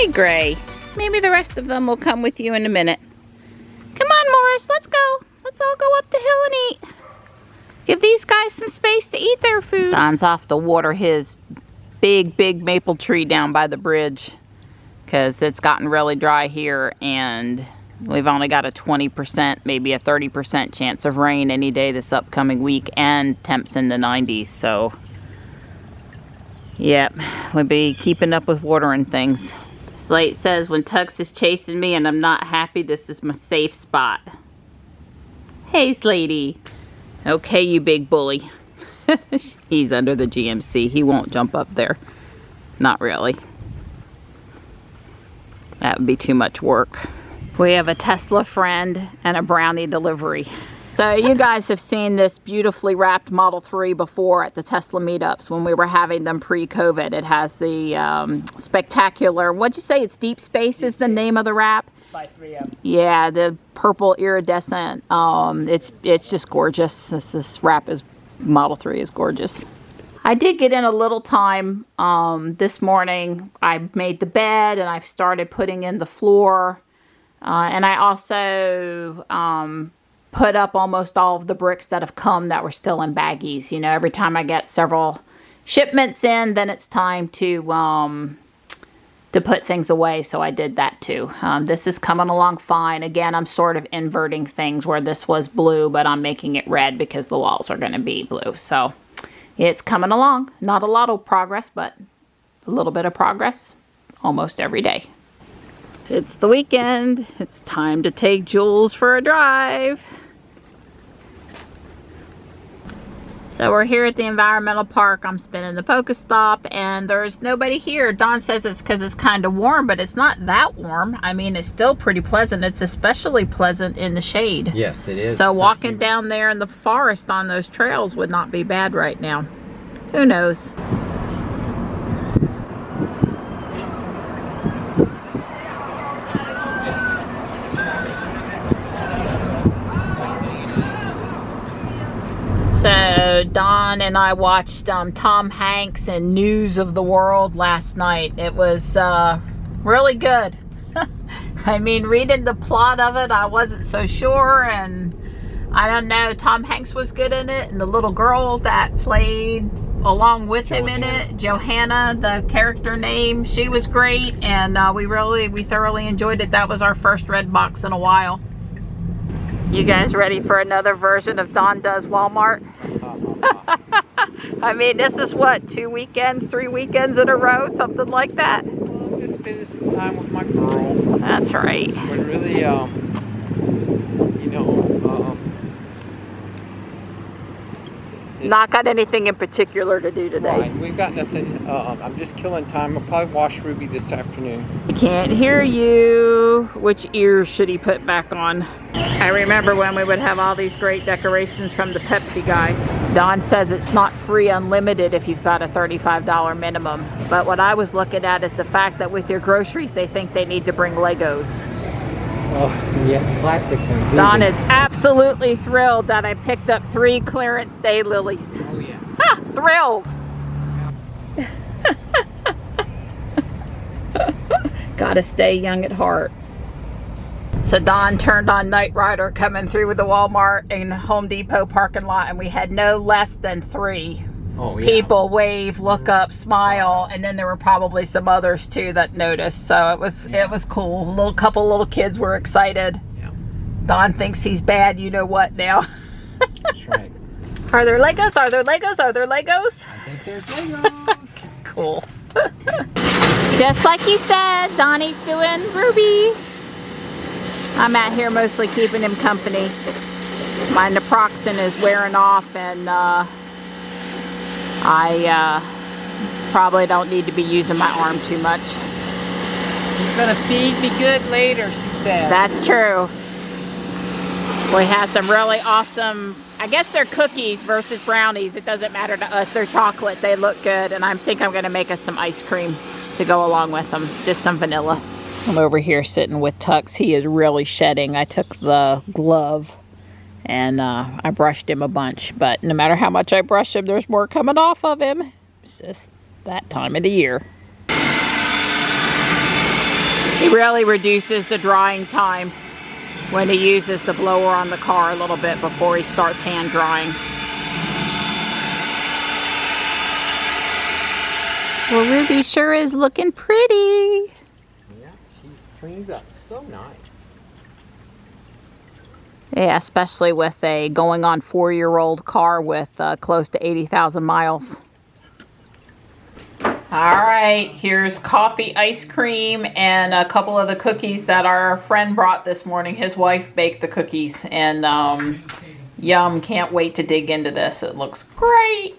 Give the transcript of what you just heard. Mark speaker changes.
Speaker 1: Hey, Gray. Maybe the rest of them will come with you in a minute. Come on, Morris, let's go. Let's all go up the hill and eat. Give these guys some space to eat their food. Don's off to water his big maple tree down by the bridge because it's gotten really dry here and we've only got a 20%, maybe a 30% chance of rain any day this upcoming week and temps in the 90s. So, yep, we'll be keeping up with watering things. Slate says, when Tux is chasing me and I'm not happy, this is my safe spot. Hey, Slatey. Okay, you big bully. He's under the GMC. He won't jump up there. Not really. That would be too much work. We have a Tesla friend and a brownie delivery. So you guys have seen this beautifully wrapped Model 3 before at the Tesla meetups when we were having them pre-COVID. It has the spectacular, what'd you say, it's Deep Space is the name of the wrap?
Speaker 2: By 3M.
Speaker 1: Yeah, the purple iridescent. It's just gorgeous. This wrap is, Model 3 is gorgeous. I did get in a little time this morning. I made the bed and I've started putting in the floor. And I also put up almost all of the bricks that have come that were still in baggies. You know, every time I get several shipments in, then it's time to put things away. So I did that too. This is coming along fine. Again, I'm sort of inverting things where this was blue, but I'm making it red because the walls are going to be blue. So it's coming along. Not a lot of progress, but a little bit of progress almost every day. It's the weekend. It's time to take Jules for a drive. So we're here at the environmental park. I'm spinning the Pokestop and there's nobody here. Don says it's because it's kind of warm, but it's not that warm. I mean, it's still pretty pleasant. It's especially pleasant in the shade.
Speaker 2: Yes, it is.
Speaker 1: So walking down there in the forest on those trails would not be bad right now. Who knows? So Don and I watched Tom Hanks and News of the World last night. It was really good. I mean, reading the plot of it, I wasn't so sure, and I don't know, Tom Hanks was good in it, and the little girl that played along with him in it, Johanna, the character name, she was great, and we thoroughly enjoyed it. That was our first red box in a while. You guys ready for another version of Don Does Walmart? I mean, this is what, 2 weekends, 3 weekends in a row, something like that?
Speaker 2: I'm just spending some time with my girl.
Speaker 1: That's right.
Speaker 2: We're really, you know,
Speaker 1: not got anything in particular to do today.
Speaker 2: Right, we've got nothing. I'm just killing time. I'll probably wash Ruby this afternoon.
Speaker 1: I can't hear you. Which ears should he put back on? I remember when we would have all these great decorations from the Pepsi guy. Don says it's not free unlimited if you've got a $35 minimum. But what I was looking at is the fact that with your groceries, they think they need to bring Legos.
Speaker 2: Oh, yeah, classic one.
Speaker 1: Don is absolutely thrilled that I picked up 3 clearance daylilies.
Speaker 2: Oh, yeah.
Speaker 1: Ha! Thrilled! Gotta stay young at heart. So Don turned on Knight Rider coming through with the Walmart and Home Depot parking lot, and we had no less than 3 people wave, look up, smile, and then there were probably some others too that noticed. So it was cool. Couple little kids were excited.
Speaker 2: Yeah.
Speaker 1: Don thinks he's bad, you know what now.
Speaker 2: That's right.
Speaker 1: Are there Legos? Are there Legos? Are there Legos?
Speaker 2: I think there's Legos.
Speaker 1: Cool. Just like you said, Donnie's doing Ruby. I'm out here mostly keeping him company. My naproxen is wearing off, and I probably don't need to be using my arm too much.
Speaker 2: He's gonna feed me good later, she said.
Speaker 1: That's true. We have some really awesome, I guess they're cookies versus brownies. It doesn't matter to us. They're chocolate. They look good. And I think I'm going to make us some ice cream to go along with them. Just some vanilla. I'm over here sitting with Tux. He is really shedding. I took the glove and I brushed him a bunch. But no matter how much I brush him, there's more coming off of him. It's just that time of the year. He really reduces the drying time when he uses the blower on the car a little bit before he starts hand drying. Well, Ruby sure is looking pretty.
Speaker 2: Yeah, she cleans up so nice.
Speaker 1: Yeah, especially with a going on 4-year-old car with close to 80,000 miles. All right, here's coffee, ice cream, and a couple of the cookies that our friend brought this morning. His wife baked the cookies, and yum, can't wait to dig into this. It looks great.